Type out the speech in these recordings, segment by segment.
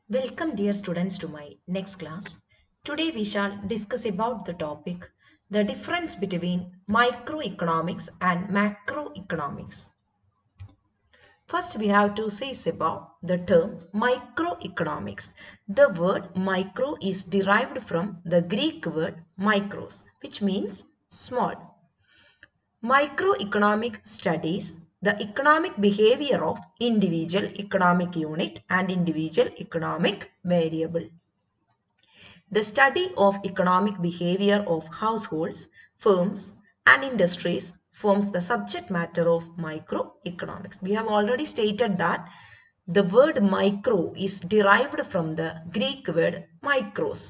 Welcome dear students to my next class. Today we shall discuss about the topic the difference between microeconomics and macroeconomics. First we have to say about the term microeconomics. The word micro is derived from the Greek word micros which means small. Microeconomic studies the economic behavior of individual economic unit and individual economic variable. The study of economic behavior of households, firms, and industries forms the subject matter of microeconomics. We have already stated that the word micro is derived from the Greek word micros.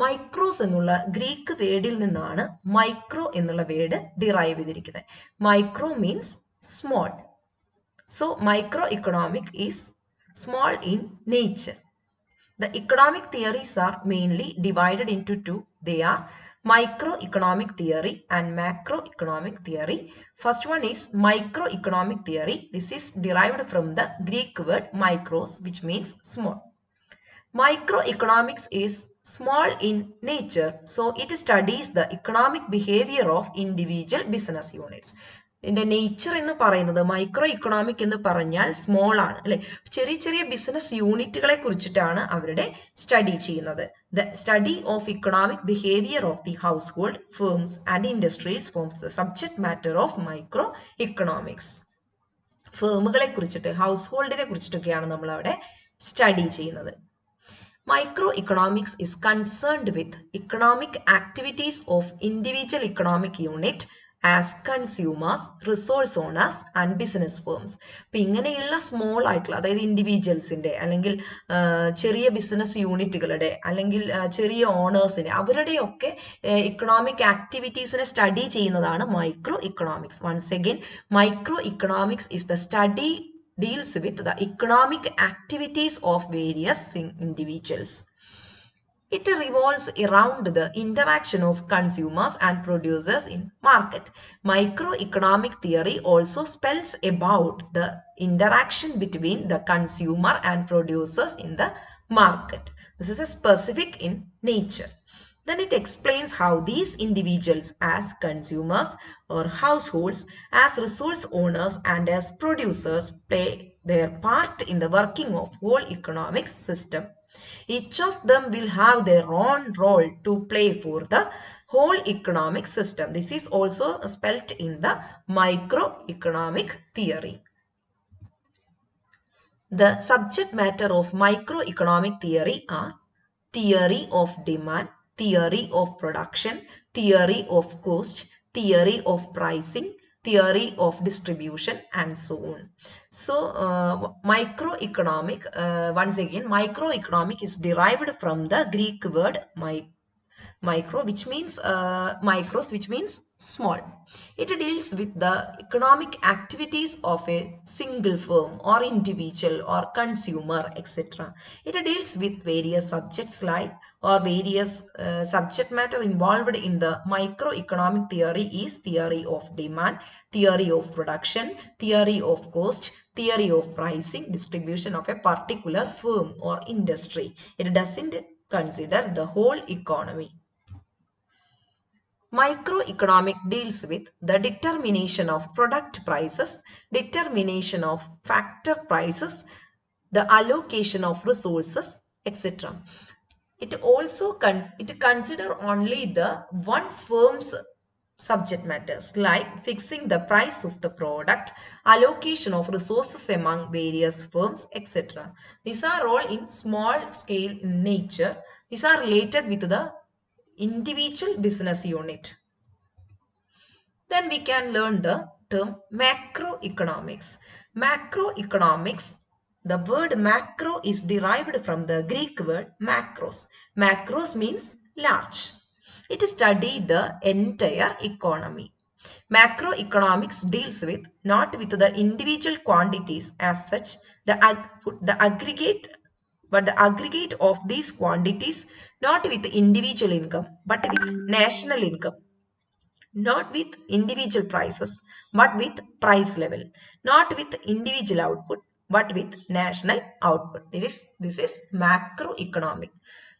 Micros എന്നുള്ള Greek വേർഡിൽ നിന്നാണ് micro എന്നുള്ള word derive ചെയ്തിരിക്കുന്നത്. Micro means small. So microeconomic is small in nature. The economic theories are mainly divided into two. They are microeconomic theory and macroeconomic theory. First one is microeconomic theory. This is derived from the Greek word micros, which means small. Microeconomics is small in nature, so it studies the economic behavior of individual business units. ഇതിന്റെ nature എന്ന് പറയുന്നത് micro economic എന്ന് പറഞ്ഞാൽ small ആണ് അല്ലെ. ചെറിയ ചെറിയ business യൂണിറ്റുകളെ കുറിച്ചിട്ടാണ് അവരുടെ സ്റ്റഡി ചെയ്യുന്നത്. The study of economic behaviour of the household firms and industries forms the subject matter of microeconomics. ഫേമുകളെ കുറിച്ചിട്ട് ഹൗസ് ഹോൾഡിനെ കുറിച്ചിട്ടൊക്കെയാണ് നമ്മൾ അവിടെ സ്റ്റഡി ചെയ്യുന്നത്. Microeconomics is concerned with economic activities of individual economic unit as consumers, resource owners and business firms. അപ്പം ഇങ്ങനെയുള്ള small ആയിട്ടുള്ള അതായത് ഇൻഡിവിജ്വൽസിൻ്റെ അല്ലെങ്കിൽ ചെറിയ ബിസിനസ് യൂണിറ്റുകളുടെ അല്ലെങ്കിൽ ചെറിയ ഓണേഴ്സിൻ്റെ അവരുടെയൊക്കെ ഇക്കണോമിക് ആക്ടിവിറ്റീസിനെ സ്റ്റഡി ചെയ്യുന്നതാണ് micro economics. Once again micro economics is the study deals with the economic activities of various individuals. It revolves around the interaction of consumers and producers in market. Microeconomic theory also spells about the interaction between the consumer and producers in the market. This is a specific in nature. Then it explains how these individuals as consumers or households, as resource owners and as producers play their part in the working of whole economic system. Each of them will have their own role to play for the whole economic system. This is also spelt in the microeconomic theory. The subject matter of microeconomic theory are theory of demand, theory of production, theory of cost, theory of pricing, theory of distribution and so on. So microeconomic, once again microeconomic is derived from the Greek word micro which means micros which means small. It deals with the economic activities of a single firm or individual or consumer etc. It deals with various subjects like or various subject matter involved in the microeconomic theory is theory of demand, theory of production, theory of cost, theory of pricing, distribution of a particular firm or industry. It doesn't consider the whole economy. Microeconomic deals with the determination of product prices, determination of factor prices, the allocation of resources, etc. It also consider only the one firm's subject matters like fixing the price of the product, allocation of resources among various firms, etc. These are all in small scale in nature. These are related with the individual business unit. Then we can learn the term macroeconomics. Macroeconomics, the word macro is derived from the Greek word macros. Macros means large. It studies the entire economy. Macroeconomics deals with not with the individual quantities as such, the aggregate, but the aggregate of these quantities, not with individual income, but with national income. Not with individual prices, but with price level. Not with individual output, but with national output. This is macroeconomic.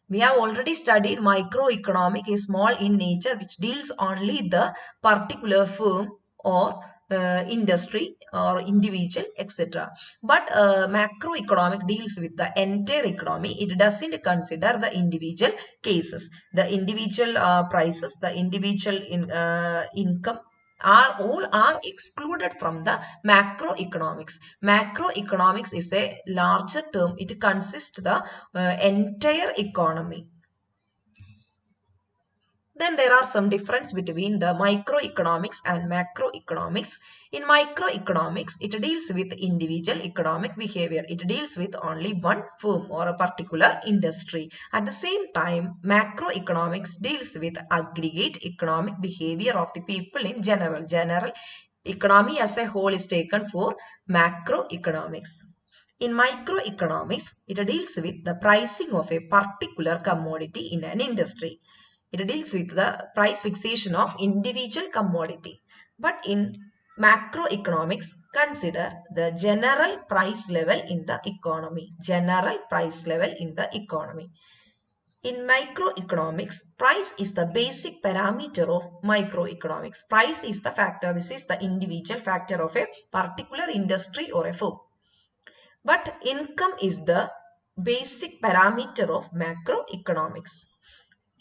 We have already studied microeconomic is small in nature, which deals only the particular firm or industry or individual, etc. But macroeconomic deals with the entire economy. It doesn't consider the individual cases, the individual prices, the individual income are excluded from the macroeconomics. Macroeconomics is a larger term. It consists the entire economy. Then there are some difference between the microeconomics and macroeconomics. In microeconomics, it deals with individual economic behavior. It deals with only one firm or a particular industry. At the same time, macroeconomics deals with aggregate economic behavior of the people in general. General economy as a whole is taken for macroeconomics. In microeconomics, it deals with the pricing of a particular commodity in an industry. It deals with the price fixation of individual commodity. But in macroeconomics, consider the general price level in the economy. General price level in the economy. In microeconomics, price is the basic parameter of microeconomics. Price is the factor. This is the individual factor of a particular industry or a firm. But income is the basic parameter of macroeconomics.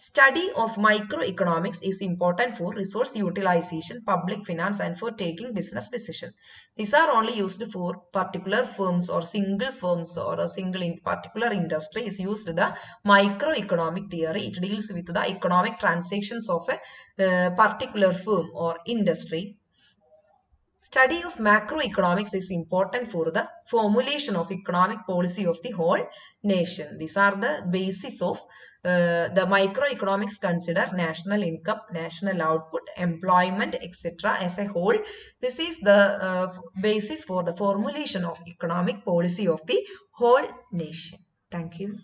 Study of microeconomics is important for resource utilization, public finance, and for taking business decision. These are only used for particular firms or single firms or a single particular industry is used the microeconomic theory. It deals with the economic transactions of a particular firm or industry. Study of macroeconomics is important for the formulation of economic policy of the whole nation. These are the basis of the microeconomics consider national income, national output, employment, etc. as a whole. This is the basis for the formulation of economic policy of the whole nation. Thank you.